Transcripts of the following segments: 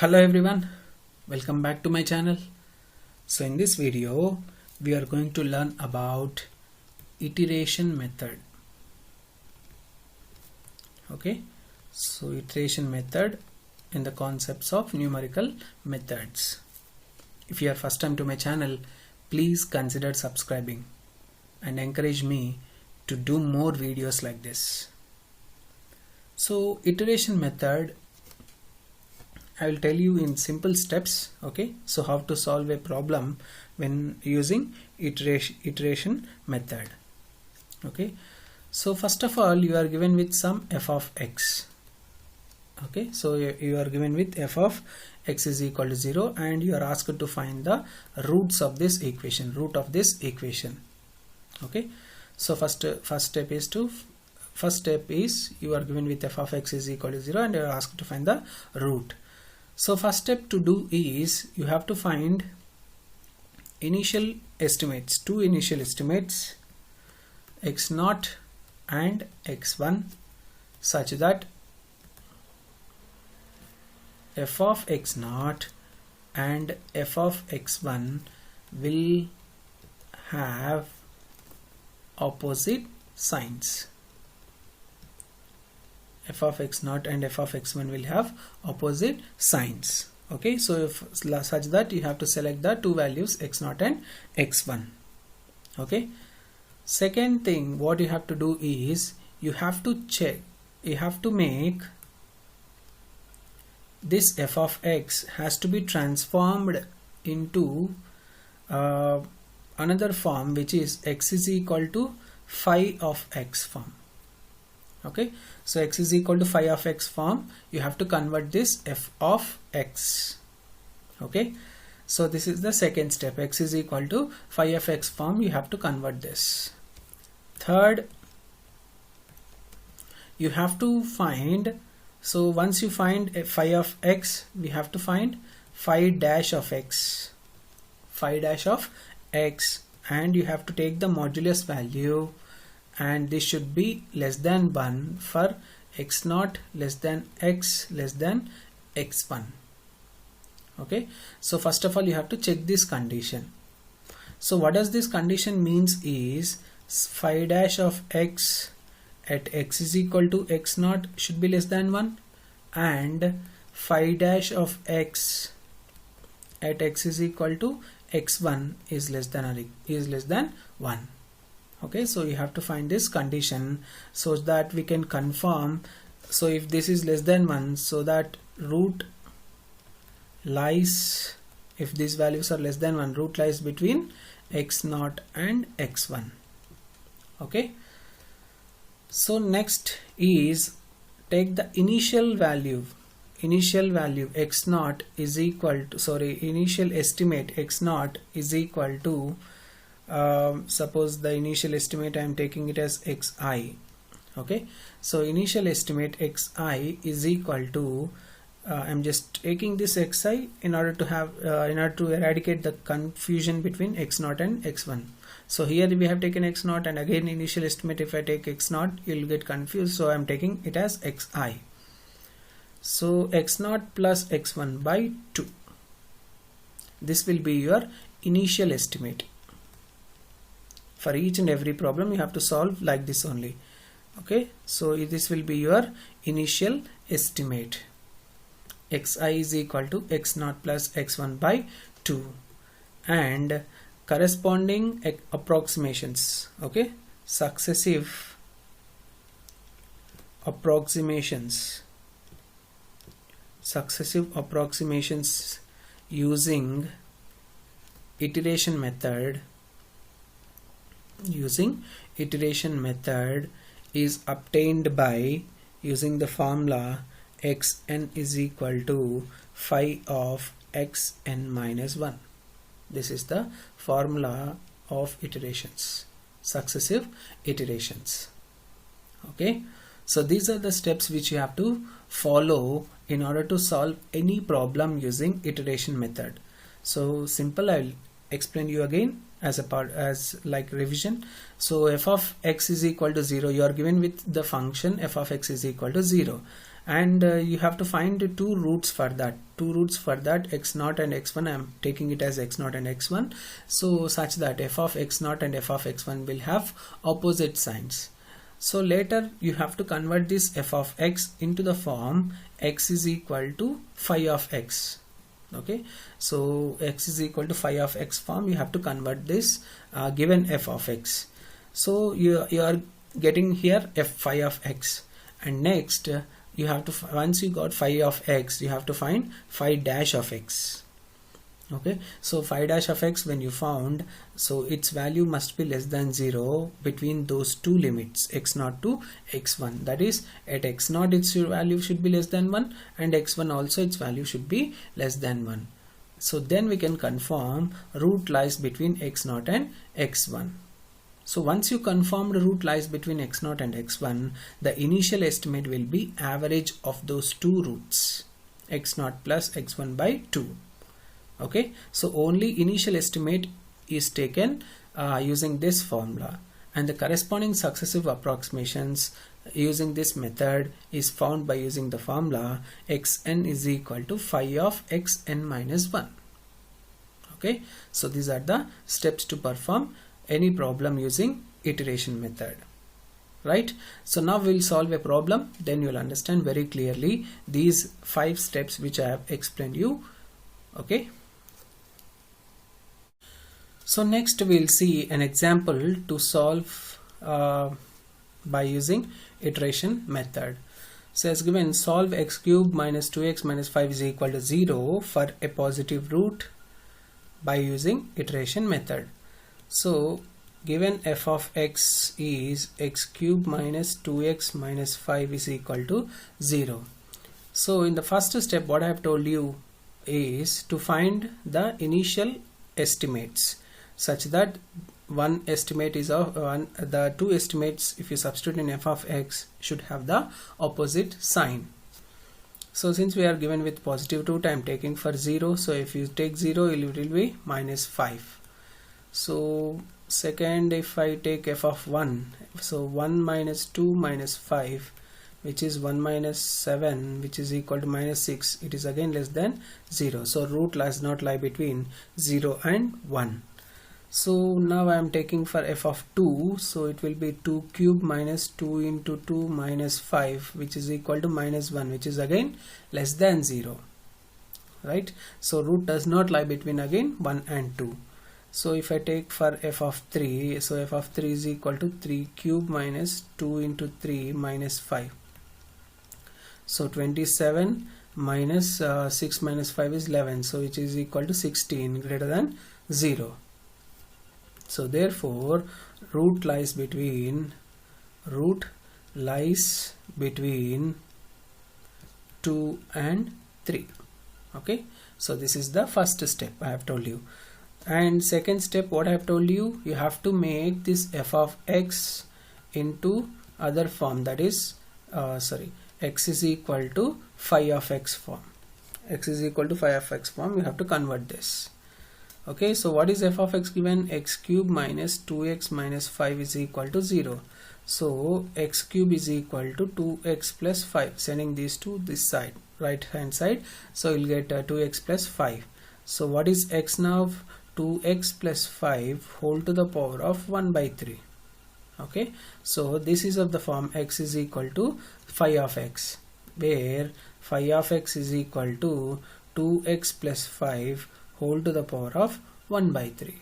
Hello everyone, welcome back to my channel. So in this video we are going to learn about iteration method. Okay, so iteration method in the concepts of numerical methods. If you are first time to my channel, please consider subscribing and encourage me to do more videos like this. So iteration method, I will tell you in simple steps. Okay, so how to solve a problem when using iteration method. Okay, so first of all you are given with some f of x. Okay, so you are given with f of x is equal to 0 and you are asked to find the roots of this equation, Okay, so first step is you are given with f of x is equal to 0 and you are asked to find the root. So first step to do is you have to find initial estimates, two initial estimates x0 and x1, such that f of x0 and f of x1 will have opposite signs. F of x0 and f of x1 will have opposite signs. Okay, so if such that you have to select the two values x0 and x1. Okay, second thing what you have to do is you have to make this f of x has to be transformed into another form, which is x is equal to phi of x form. Okay, so x is equal to phi of x form, you have to convert this f of x. Okay, so this is the second step, x is equal to phi of x form, you have to convert this. Third, you have to find, so once you find a phi of x, we have to find phi dash of x, and you have to take the modulus value, and this should be less than 1 for x0 less than x less than x1. Okay, so first of all you have to check this condition. So what does this condition means is phi dash of x at x is equal to x0 should be less than 1 and phi dash of x at x is equal to x1 is less than 1. Okay, so you have to find this condition so that we can confirm. So if this is less than 1, so that root lies, if these values are less than 1, root lies between x0 and x1. Okay, so next is take the initial x0 is equal to, initial estimate x0 is equal to, suppose the initial estimate I am taking it as xi. Okay, so initial estimate xi is equal to, I am just taking this xi in order to eradicate the confusion between x0 and x1. So here we have taken x0 and again initial estimate, if I take x0 you will get confused, so I am taking it as xi. So x0 plus x1 by 2, this will be your initial estimate. For each and every problem you have to solve like this only. Okay, so this will be your initial estimate. Xi is equal to x0 plus x1 by 2 and corresponding approximations. Okay, successive approximations using iteration method is obtained by using the formula xn is equal to phi of xn minus 1. This is the formula of iterations, successive iterations. Okay, so these are the steps which you have to follow in order to solve any problem using iteration method. So simple, I will explain you again as a part, as like revision. So f of x is equal to 0, you are given with the function f of x is equal to 0 and you have to find two roots for that. X0 and x1. I am taking it as x0 and x1, so such that f of x0 and f of x1 will have opposite signs. So later you have to convert this f of x into the form x is equal to phi of x. Okay, so x is equal to phi of x form, you have to convert this given f of x. So you are getting here f phi of x, and next you have to, once you got phi of x, you have to find phi dash of x. Okay, so phi dash of x, when you found, so its value must be less than 0 between those two limits x0 to x1. That is, at x0 its value should be less than 1, and x1 also its value should be less than 1. So then we can confirm root lies between x0 and x1. So once you confirm the root lies between x0 and x1, the initial estimate will be average of those two roots, x0 plus x1 by 2. Okay, so only initial estimate is taken using this formula, and the corresponding successive approximations using this method is found by using the formula xn is equal to phi of xn minus 1. Okay, so these are the steps to perform any problem using iteration method. Right, so now we'll solve a problem, then you'll understand very clearly these 5 steps which I have explained you. Okay, so next we'll see an example to solve by using iteration method. So as given, solve x cube minus 2x minus 5 is equal to 0 for a positive root by using iteration method. So given f of x is x cube minus 2x minus 5 is equal to 0. So in the first step, what I have told you is to find the initial estimates, such that one estimate is of the two estimates, if you substitute in f of x, should have the opposite sign. So since we are given with positive root, I am taking for 0. So if you take 0, it will be minus 5. So second, if I take f of 1, so 1 minus 2 minus 5, which is 1 minus 7, which is equal to minus 6, it is again less than 0. So root does not lie between 0 and 1. So now I am taking for f of 2, so it will be 2 cube minus 2 into 2 minus 5, which is equal to minus 1, which is again less than 0. Right, so root does not lie between again 1 and 2. So if I take for f of 3, so f of 3 is equal to 3 cube minus 2 into 3 minus 5. So 27 minus 6 minus 5 is 11, so which is equal to 16, greater than 0. So therefore root lies between 2 and 3. Okay, so this is the first step I have told you. And second step, what I have told you, you have to make this f of x into other form, that is x is equal to phi of x form. X is equal to phi of x form, you have to convert this. Okay, so what is f of x given? X cube minus 2x minus 5 is equal to 0. So x cube is equal to 2x plus 5, sending these to this side, right hand side, so you'll get 2x plus 5. So what is x now? 2x plus 5 whole to the power of 1 by 3. Okay, so this is of the form x is equal to phi of x, where phi of x is equal to 2x plus 5 whole to the power of 1 by 3.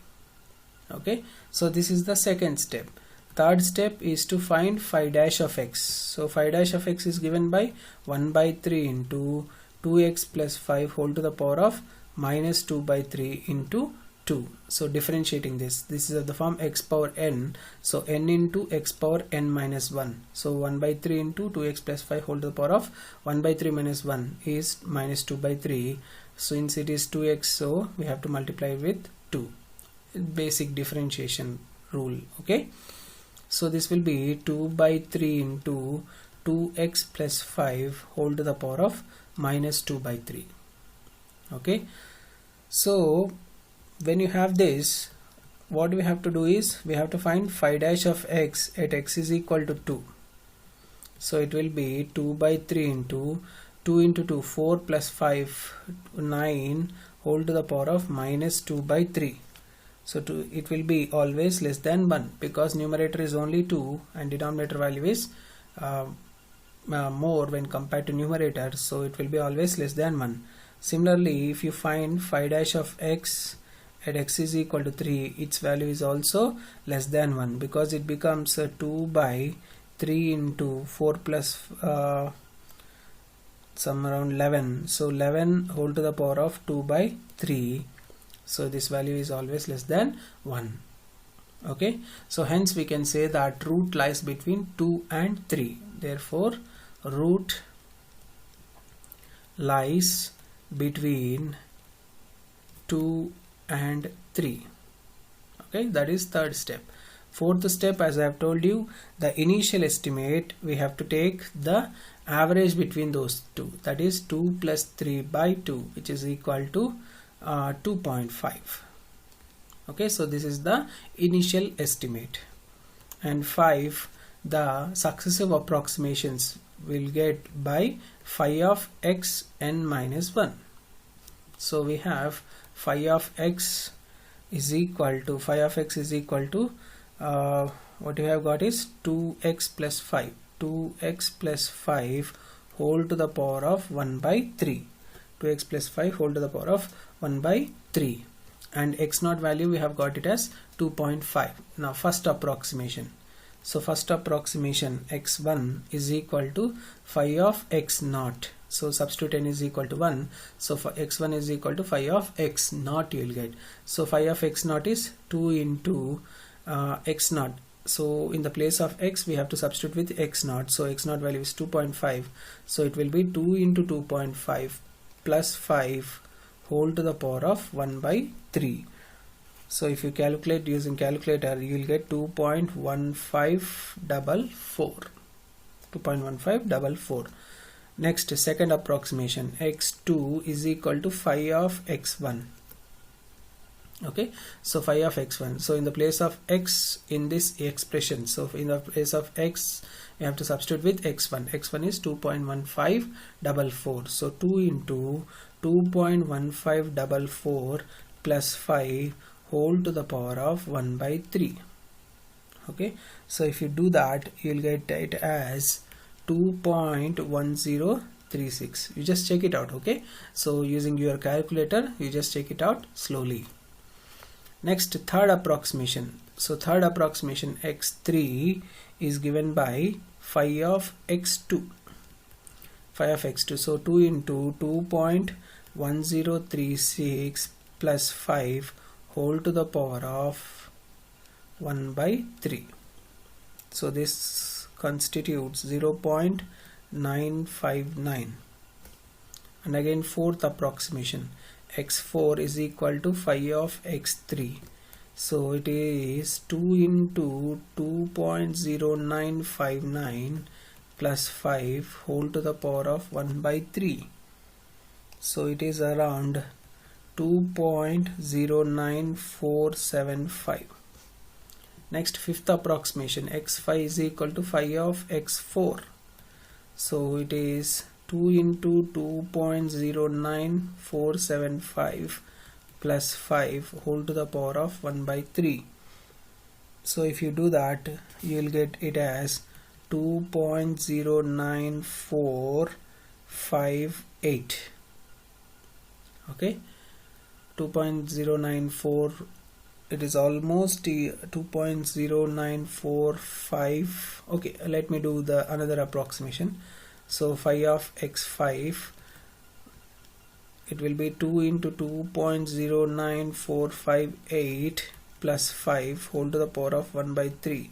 Okay, so this is the second step. Third step is to find phi dash of x. So phi dash of x is given by 1 by 3 into 2x plus 5 whole to the power of minus 2 by 3 into 2. So differentiating this is of the form x power n, so n into x power n minus 1. So 1 by 3 into 2x plus 5 whole to the power of 1 by 3 minus 1 is minus 2 by 3. Since it is 2x, so we have to multiply with 2. Basic differentiation rule. Okay, so this will be 2 by 3 into 2x plus 5 whole to the power of minus 2 by 3. Okay, so when you have this, what we have to do is we have to find phi dash of x at x is equal to 2. So it will be 2 by 3 into 2 into 2, 4 plus 5, 9 whole to the power of minus 2 by 3. So it will be always less than 1 because numerator is only 2 and denominator value is more when compared to numerator, so it will be always less than 1. Similarly, if you find phi dash of x at x is equal to 3, its value is also less than 1 because it becomes 2 by 3 into 4 plus some around 11, so 11 whole to the power of 2 by 3, so this value is always less than 1. Okay, so hence we can say that root lies between 2 and 3. Therefore root lies between 2 and 3. Okay, that is third step. Fourth step, as I have told you, the initial estimate, we have to take the average between those two, that is 2 plus 3 by 2, which is equal to 2.5. Okay, so this is the initial estimate. And 5, the successive approximations will get by phi of x n minus 1. So we have phi of x is equal to what we have got is 2x plus 5, 2x plus 5 whole to the power of 1 by 3, 2x plus 5 whole to the power of 1 by 3, and x naught value we have got it as 2.5. Now first approximation. So first approximation, x1 is equal to phi of x naught. So substitute n is equal to 1. So for x1 is equal to phi of x naught you will get. So phi of x naught is 2 into x naught. So in the place of x we have to substitute with x naught. So x naught value is 2.5. So it will be 2 into 2.5 plus 5 whole to the power of 1 by 3. So if you calculate using calculator, you will get 2.1544. 2.1544. Next, second approximation, x2 is equal to phi of x1. Okay, so phi of x1. So in the place of x in this expression, so in the place of x we have to substitute with x1. x1 is 2.1544. So 2 into 2.1544 plus 5 whole to the power of 1 by 3. Okay, so if you do that, you will get it as 2.1036. You just check it out. Okay, so using your calculator you just check it out slowly. Next, third approximation. So third approximation, x3 is given by phi of x2. Phi of x2. So 2 into 2.1036 plus 5 whole to the power of 1 by 3. So this constitutes 0.959. And again fourth approximation, x4 is equal to phi of x3. So it is 2 into 2.0959 plus 5 whole to the power of 1 by 3. So it is around 2.09475. Next, fifth approximation, x5 is equal to phi of x4. So it is 2 into 2.09475 plus 5 whole to the power of 1 by 3. So if you do that, you will get it as 2.09458. Okay, 2.094, it is almost 2.0945. okay, let me do the another approximation. So phi of x5, it will be 2 into 2.09458 plus 5 whole to the power of 1 by 3.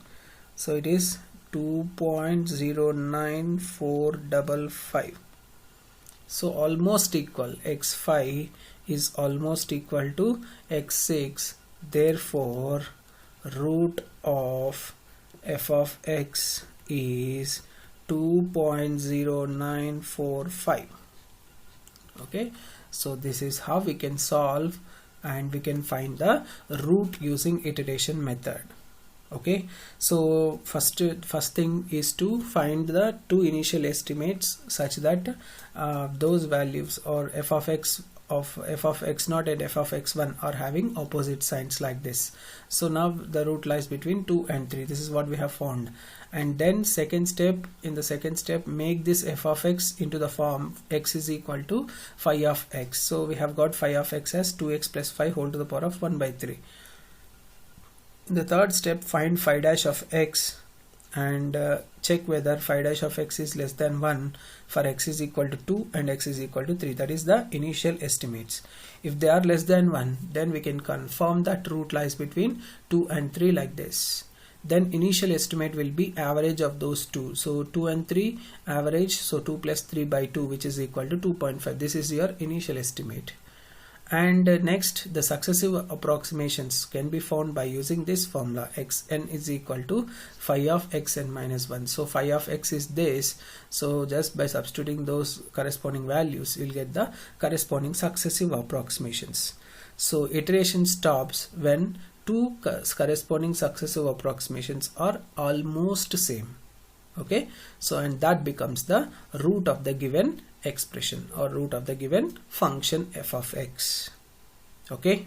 So it is 2.09455. So almost equal, x5 is almost equal to x6. Therefore root of f of x is 2.0945. okay, so this is how we can solve and we can find the root using iteration method. Okay, so first thing is to find the two initial estimates such that those values, or f of x naught and f of x1 are having opposite signs like this. So now the root lies between 2 and 3. This is what we have found. And then in the second step, make this f of x into the form x is equal to phi of x. So we have got phi of x as 2x plus 5 whole to the power of 1 by 3. In the third step, find phi dash of x and check whether phi dash of x is less than 1 for x is equal to 2 and x is equal to 3. That is the initial estimates. If they are less than 1, then we can confirm that root lies between 2 and 3 like this. Then initial estimate will be average of those two. So 2 and 3 average, so 2 plus 3 by 2, which is equal to 2.5. This is your initial estimate. And next, the successive approximations can be found by using this formula. Xn is equal to phi of xn minus 1. So phi of x is this. So just by substituting those corresponding values, you'll get the corresponding successive approximations. So iteration stops when two corresponding successive approximations are almost same. Okay, so and that becomes the root of the given expression or root of the given function f of x. Okay.